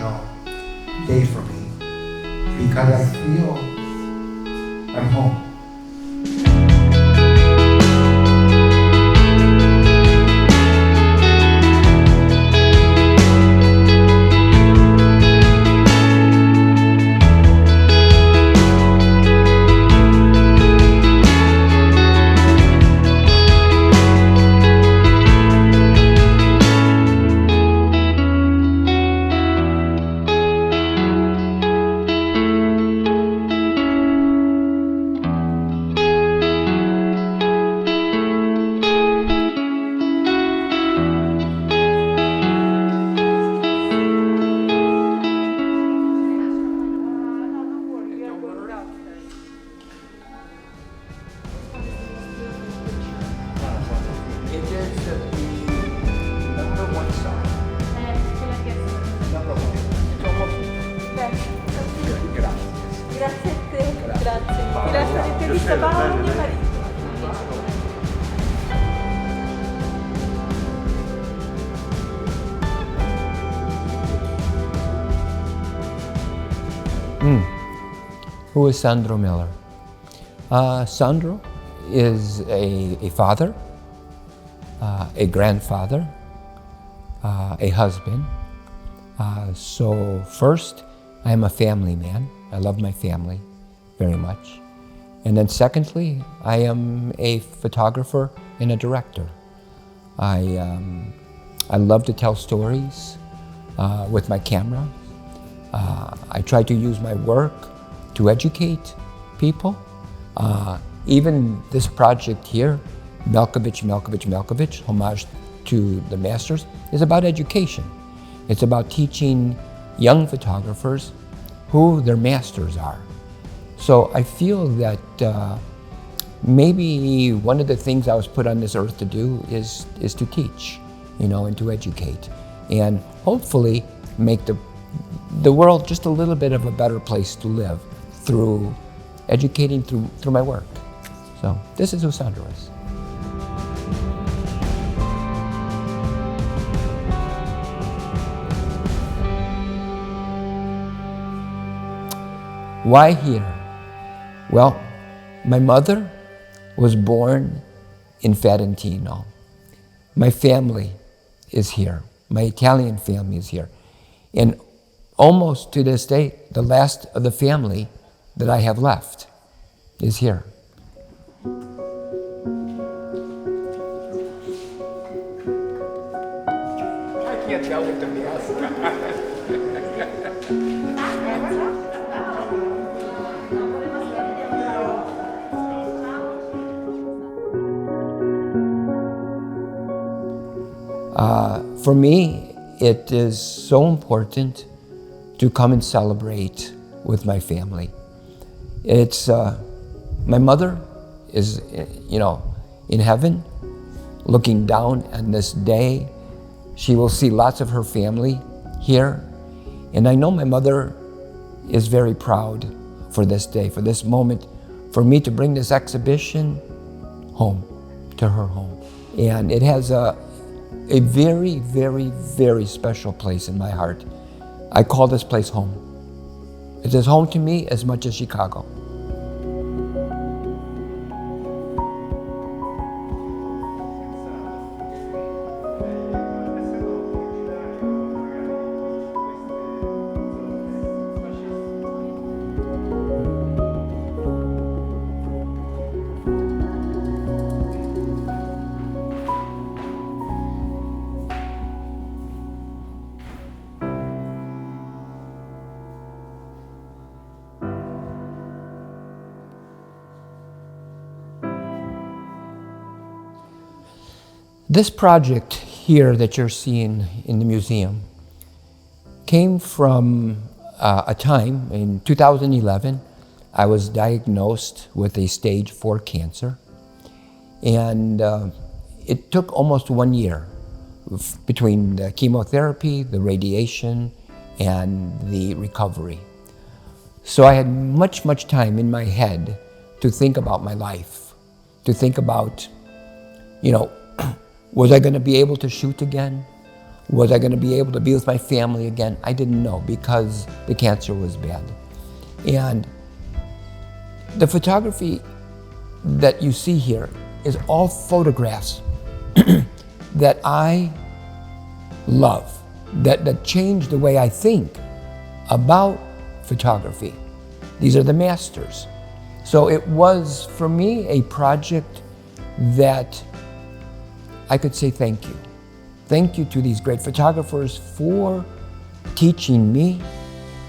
special day for me because I feel I'm home. It is the number one song. Number one. It's almost Grazie a te, grazie. Grazie all'intervista Paolo e Marito. Who is Sandro Miller? Sandro is a father, a grandfather, a husband. So first, I am a family man. I love my family very much. And then secondly, I am a photographer and a director. I love to tell stories with my camera. I try to use my work to educate people. Even this project here, Malkovich, Homage to the Masters, is about education. It's about teaching young photographers who their masters are. So I feel that maybe one of the things I was put on this earth to do is to teach, and to educate, and hopefully make the world just a little bit of a better place to live through educating through my work. So this is who Sandro is. Why here? Well, my mother was born in Ferentino. My family is here. My Italian family is here. And almost to this day, the last of the family that I have left is here. I can't tell what to be For me, it is so important to come and celebrate with my family. It's my mother is, in heaven, looking down on this day. She will see lots of her family here, and I know my mother is very proud for this day, for this moment, for me to bring this exhibition home, to her home. And it has a very, very, very special place in my heart. I call this place home. It is home to me as much as Chicago. This project here that you're seeing in the museum came from a time in 2011. I was diagnosed with a stage 4 cancer, and it took almost 1 year between the chemotherapy, the radiation, and the recovery. So I had much time in my head to think about my life, to think about, was I going to be able to shoot again? Was I going to be able to be with my family again? I didn't know because the cancer was bad. And the photography that you see here is all photographs that I love, that change the way I think about photography. These are the masters. So it was, for me, a project that I could say thank you. Thank you to these great photographers for teaching me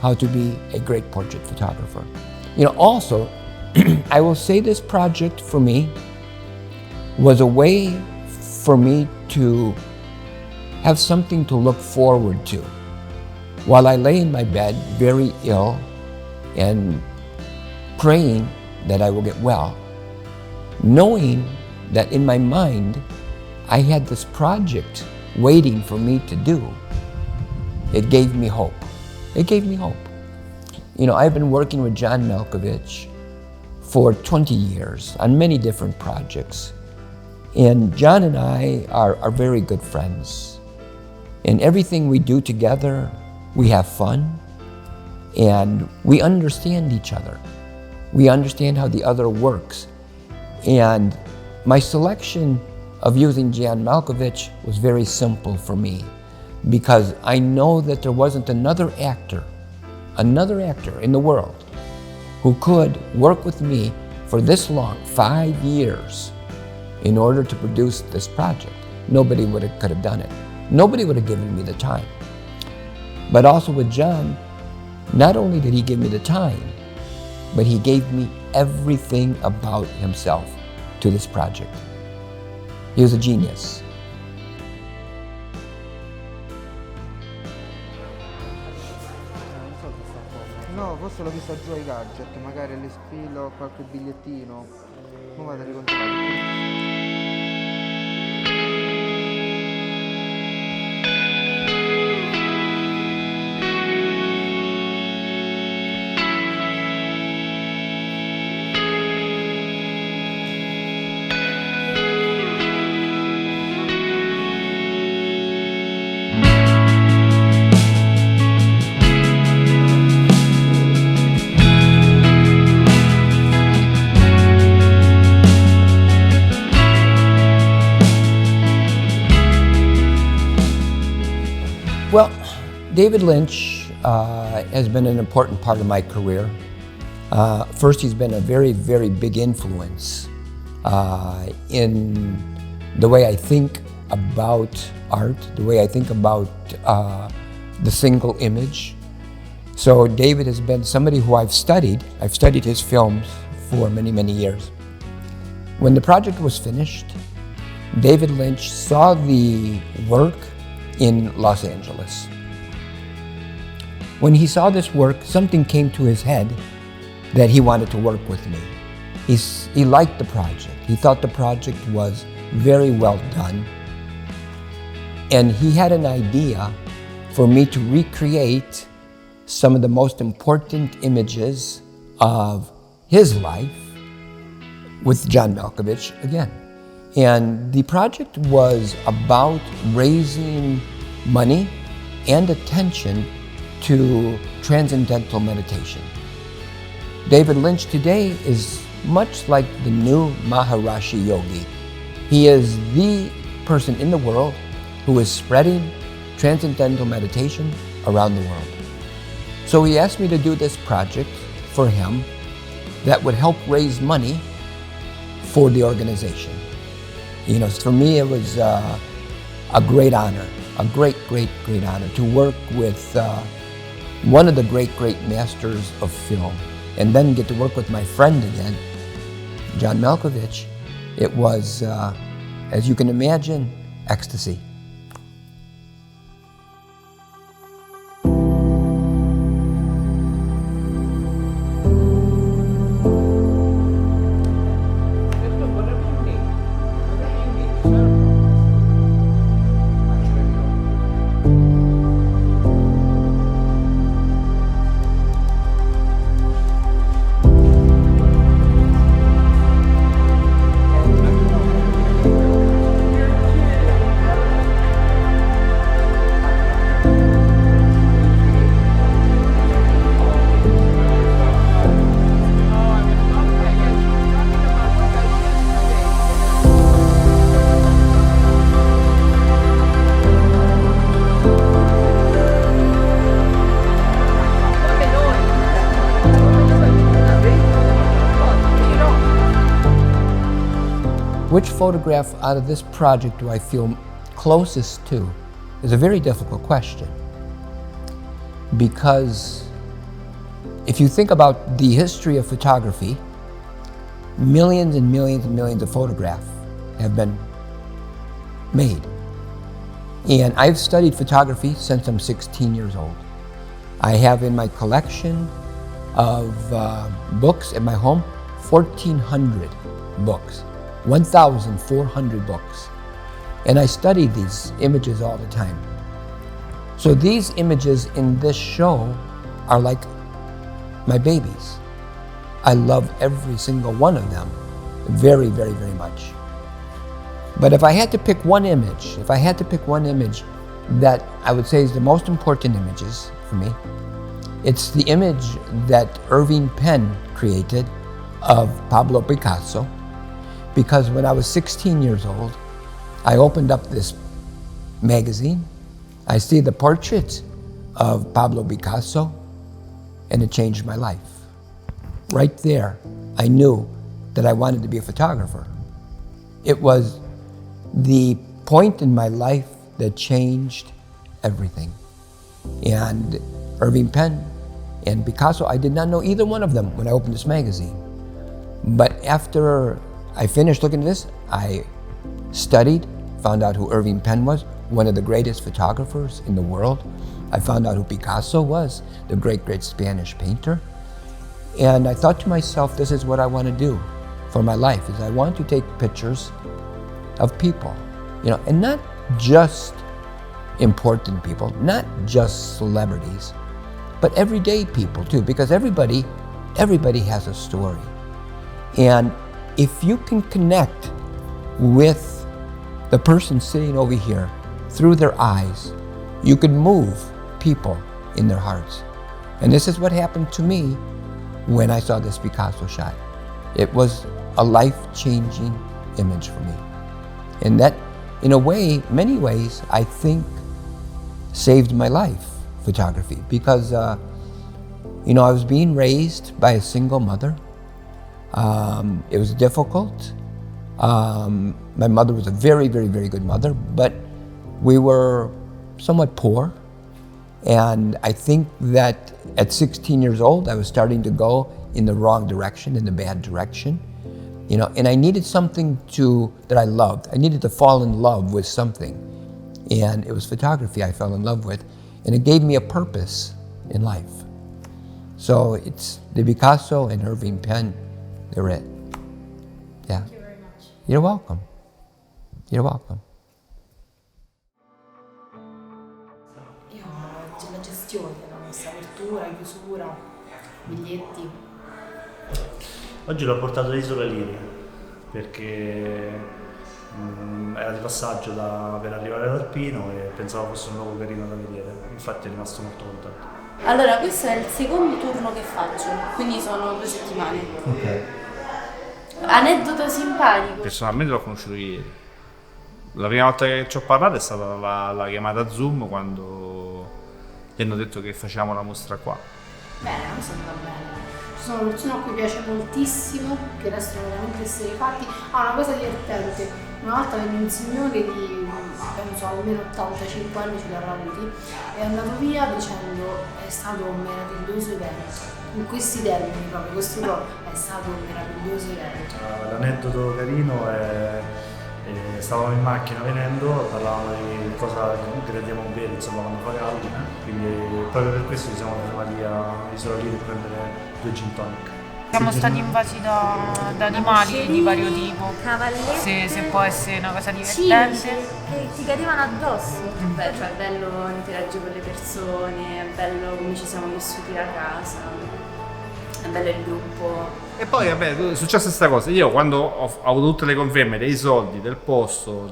how to be a great portrait photographer. Also, I will say this project for me was a way for me to have something to look forward to. While I lay in my bed, very ill, and praying that I will get well, knowing that in my mind, I had this project waiting for me to do, it gave me hope. It gave me hope. I've been working with John Malkovich for 20 years on many different projects. And John and I are very good friends. In everything we do together, we have fun and we understand each other. We understand how the other works. And my selection of using John Malkovich was very simple for me because I know that there wasn't another actor in the world who could work with me for this long, 5 years, in order to produce this project. Nobody could have done it. Nobody would have given me the time. But also with John, not only did he give me the time, but he gave me everything about himself to this project. He was a genius. No, forse l'ho vista giù ai gadget, magari le sfilo qualche bigliettino. Mo vado a ricontrollare. Well, David Lynch has been an important part of my career. First, he's been a very, very big influence in the way I think about art, the way I think about the single image. So David has been somebody who I've studied. I've studied his films for many, many years. When the project was finished, David Lynch saw the work in Los Angeles. When he saw this work, something came to his head that he wanted to work with me. He liked the project. He thought the project was very well done. And he had an idea for me to recreate some of the most important images of his life with John Malkovich again. And the project was about raising money and attention to transcendental meditation. David Lynch today is much like the new Maharishi Yogi. He is the person in the world who is spreading transcendental meditation around the world. So he asked me to do this project for him that would help raise money for the organization. For me, it was a great honor, a great, great, great honor to work with one of the great, great masters of film, and then get to work with my friend again, John Malkovich. It was, as you can imagine, ecstasy. which photograph out of this project do I feel closest to is a very difficult question. Because if you think about the history of photography, millions and millions and millions of photographs have been made. And I've studied photography since I'm 16 years old. I have in my collection of books at my home, 1,400 books, 1,400 books. And I study these images all the time. So these images in this show are like my babies. I love every single one of them very, very, very much. But if I had to pick one image, that I would say is the most important images for me, it's the image that Irving Penn created of Pablo Picasso. Because when I was 16 years old, I opened up this magazine, I see the portrait of Pablo Picasso, and it changed my life. Right there, I knew that I wanted to be a photographer. It was the point in my life that changed everything. And Irving Penn and Picasso, I did not know either one of them when I opened this magazine. But after I finished looking at this, I studied, found out who Irving Penn was, one of the greatest photographers in the world. I found out who Picasso was, the great, great Spanish painter. And I thought to myself, this is what I want to do for my life, is I want to take pictures of people, and not just important people, not just celebrities, but everyday people too, because everybody has a story. And if you can connect with the person sitting over here through their eyes, you can move people in their hearts. And this is what happened to me when I saw this Picasso shot. It was a life-changing image for me. And that, in a way, many ways, I think saved my life, photography, because, I was being raised by a single mother. It was difficult. My mother was a very, very, very good mother, but we were somewhat poor. And I think that at 16 years old, I was starting to go in the wrong direction, in the bad direction. And I needed something that I loved. I needed to fall in love with something. And it was photography I fell in love with. And it gave me a purpose in life. So it's the Picasso and Irving Penn, they're it. Yeah. Thank you very much. You're welcome. You're welcome. La gestione della mostra, apertura, chiusura, biglietti. Oggi l'ho portato ad Isola Liria perché era di passaggio per arrivare ad Alpino e pensavo fosse un luogo carino da vedere, infatti è rimasto molto contento. Allora, questo è il secondo turno che faccio, quindi sono 2 settimane. Ok. Aneddoto simpatico. Personalmente l'ho conosciuto ieri. La prima volta che ci ho parlato è stata la chiamata Zoom quando gli hanno detto che facciamo la mostra qua. Bene, non sta andando bene. Ci sono persone a cui piace moltissimo, che restano veramente esterefatti. Una cosa divertente, una volta venne un signore di, penso almeno 85 anni ce l'avrà avuti, è andato via dicendo è stato un meraviglioso evento. In questi termini proprio, questo è stato un meraviglioso evento. L'aneddoto carino è stavamo in macchina venendo, parlavamo di cosa gradiamo bere, insomma, quando fa caldo, quindi proprio per questo ci siamo fermati a Isola Liria per prendere 2 gin tonic. Siamo stati invasi da animali di vario tipo, Cavalletti, se può essere una cosa divertente. che ti cadevano addosso. Beh, cioè è bello interagire con le persone, è bello come ci siamo vissuti la casa, è bello il gruppo. E poi vabbè, è successa questa cosa. Io quando ho avuto tutte le conferme dei soldi, del posto,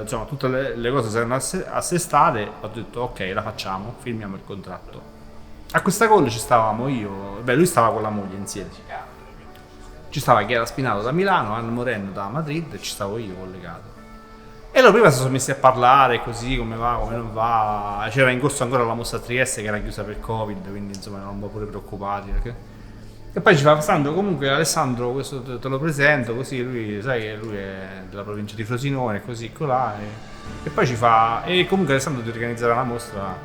insomma tutte le cose si erano assestate, ho detto ok, la facciamo, firmiamo il contratto. A questa call ci stavamo lui stava con la moglie insieme. Ci stava Chiara Spinato da Milano, Anna Moreno da Madrid e ci stavo io collegato. E loro prima si sono messi a parlare così, come va, come non va. C'era in corso ancora la mostra a Trieste che era chiusa per Covid, quindi insomma eravamo pure preoccupati. E poi ci fa Sandro, comunque Alessandro, questo te lo presento così, lui sai che lui è della provincia di Frosinone, così colà. E poi ci fa, e comunque Alessandro ti organizzerà una mostra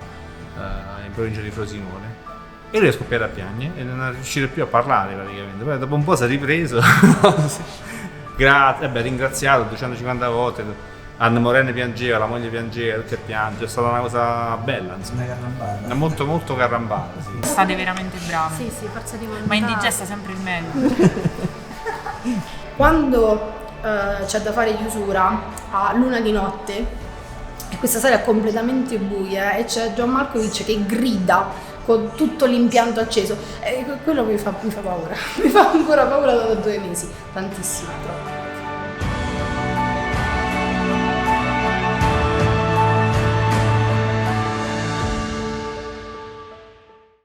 in provincia di Frosinone. E lui è scoppiato a piangere e non è riuscito più a parlare praticamente. Poi dopo un po' si è ripreso, grazie, ringraziato 250 volte. Anna Morenne piangeva, la moglie piangeva, tutti piange, è stata una cosa bella, insomma. Molto molto carrambata, sì. State veramente bravi. Sì, sì, forza di volontà. Ma indigesta è sempre il meglio. Quando c'è da fare chiusura a luna di notte e questa sala è completamente buia e c'è John Malkovich che grida con tutto l'impianto acceso, quello mi fa paura, mi fa ancora paura da 2 mesi, tantissimo proprio.